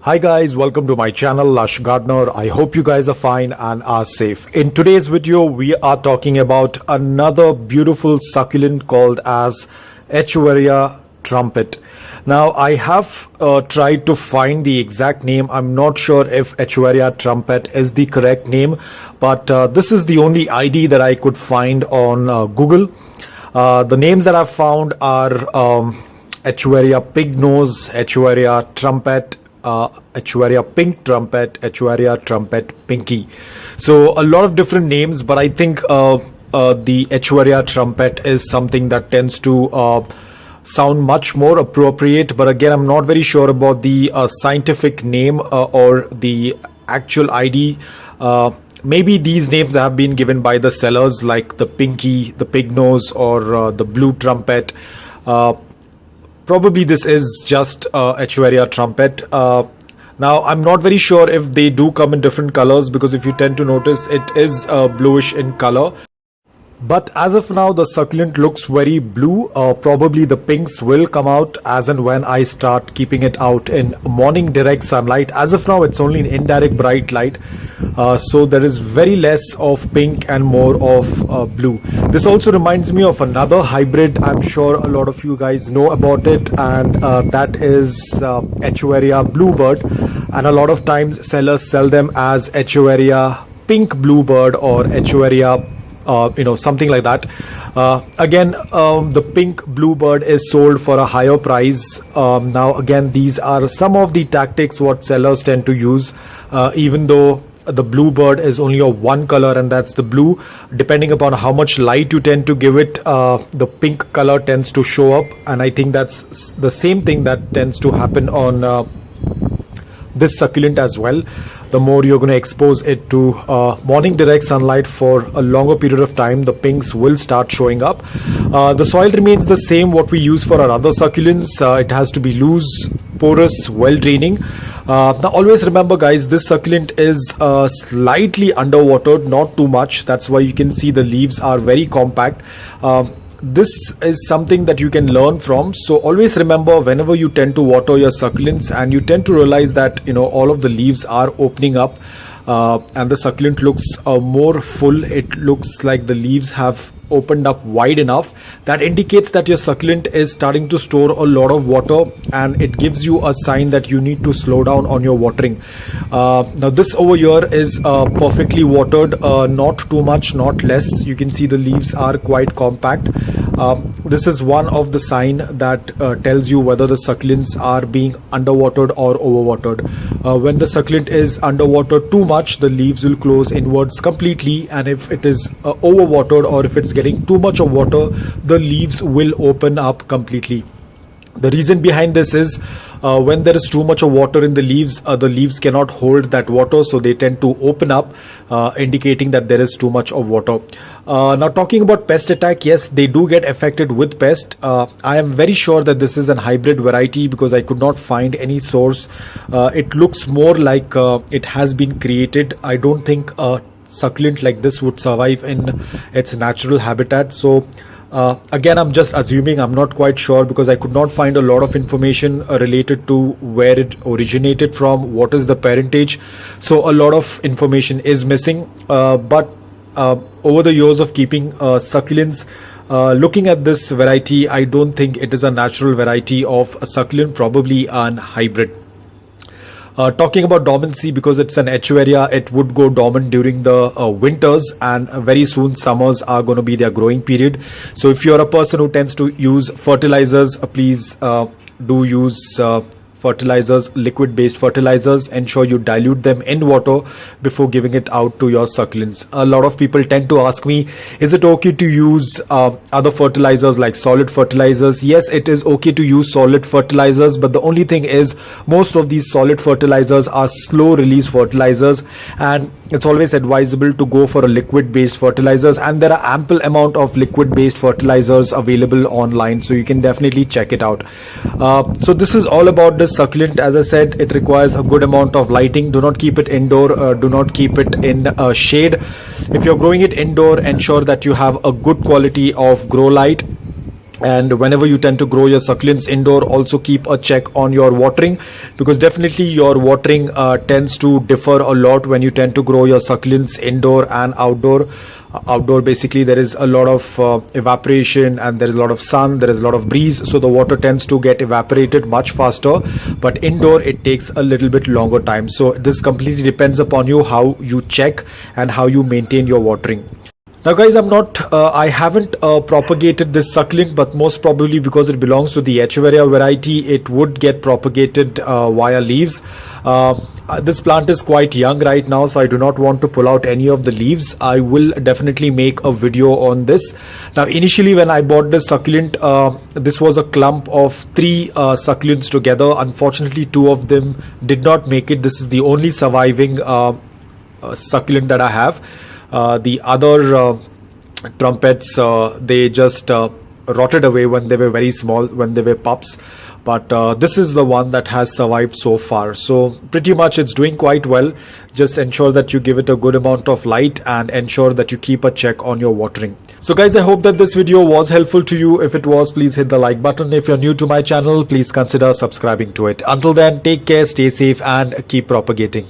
Hi guys, welcome to my channel Lush Gardener. I hope you guys are fine and are safe. In today's video we are talking about another beautiful succulent called as Echeveria Trumpet. Now I have tried to find the exact name. I'm not sure if Echeveria Trumpet is the correct name, but this is the only ID that I could find on Google. The names that I've found are Echeveria Pig Nose, Echeveria Trumpet, Echeveria Pink Trumpet, Echeveria Trumpet Pinky. So a lot of different names, but I think the Echeveria Trumpet is something that tends to sound much more appropriate. But again, I'm not very sure about the scientific name or the actual ID. Maybe these names have been given by the sellers, like the Pinky, the Pig Nose, or the Blue Trumpet. Probably this is just Echeveria Trumpet. Now I'm not very sure if they do come in different colors, because if you tend to notice, it is bluish in color. But as of now, the succulent looks very blue. Probably the pinks will come out as and when I start keeping it out in morning direct sunlight. As of now, it's only in indirect bright light. So there is very less of pink and more of blue. This also reminds me of another hybrid. I'm sure a lot of you guys know about it, and that is Echeveria Bluebird. And a lot of times sellers sell them as Echeveria Pink Bluebird or Echeveria something like that. Again, the pink bluebird is sold for a higher price. Now again, these are some of the tactics what sellers tend to use, even though the bluebird is only of one color, and that's the blue. Depending upon how much light you tend to give it, the pink color tends to show up, and I think that's the same thing that tends to happen on this succulent as well. The more you're going to expose it to morning direct sunlight for a longer period of time, the pinks will start showing up. The soil remains the same what we use for our other succulents. It has to be loose, porous, well draining. Now always remember guys, this succulent is slightly underwatered, not too much. That's why you can see the leaves are very compact. This is something that you can learn from. So always remember, whenever you tend to water your succulents and you tend to realize that all of the leaves are opening up and the succulent looks more full, it looks like the leaves have opened up wide enough, that indicates that your succulent is starting to store a lot of water, and it gives you a sign that you need to slow down on your watering. Now this over here is perfectly watered, not too much, not less. You can see the leaves are quite compact. This is one of the sign that tells you whether the succulents are being underwatered or overwatered. When the succulent is underwatered too much, the leaves will close inwards completely, and if it is overwatered, or if it's getting too much of water, the leaves will open up completely. The reason behind this is when there is too much of water in the leaves cannot hold that water, so they tend to open up, indicating that there is too much of water. Now talking about pest attack, yes, they do get affected with pest. I am very sure that this is an hybrid variety, because I could not find any source. It looks more like it has been created. I don't think a succulent like this would survive in its natural habitat. So again, I'm just assuming, I'm not quite sure, because I could not find a lot of information related to where it originated from, what is the parentage. So a lot of information is missing. But over the years of keeping succulents, looking at this variety, I don't think it is a natural variety of a succulent, probably an hybrid. Talking about dormancy, because it's an Echeveria, it would go dormant during the winters, and very soon summers are going to be their growing period. So if you're a person who tends to use fertilizers, please do use fertilizers, liquid based fertilizers. Ensure you dilute them in water before giving it out to your succulents. A lot of people tend to ask me, is it okay to use other fertilizers like solid fertilizers? Yes, it is okay to use solid fertilizers, but the only thing is, most of these solid fertilizers are slow release fertilizers, and it's always advisable to go for a liquid based fertilizers, and there are ample amount of liquid based fertilizers available online, so you can definitely check it out. So this is all about this succulent. As I said, it requires a good amount of lighting. Do not keep it indoor, do not keep it in shade. If you're growing it indoor, ensure that you have a good quality of grow light. And whenever you tend to grow your succulents indoor, also keep a check on your watering, because definitely your watering tends to differ a lot when you tend to grow your succulents indoor and outdoor. Outdoor, basically there is a lot of evaporation, and there is a lot of sun, there is a lot of breeze, so the water tends to get evaporated much faster. But indoor it takes a little bit longer time. So this completely depends upon you, how you check and how you maintain your watering. Now guys, I haven't propagated this succulent, but most probably because it belongs to the Echeveria variety, it would get propagated via leaves. This plant is quite young right now, so I do not want to pull out any of the leaves. I will definitely make a video on this. Now initially when I bought this succulent, this was a clump of 3 succulents together. Unfortunately 2 of them did not make it. This is the only surviving succulent that I have. The other trumpets, they just rotted away when they were very small, when they were pups. But this is the one that has survived so far. So pretty much it's doing quite well. Just ensure that you give it a good amount of light and ensure that you keep a check on your watering. So guys, I hope that this video was helpful to you. If it was, please hit the like button. If you're new to my channel, please consider subscribing to it. Until then, take care, stay safe, and keep propagating.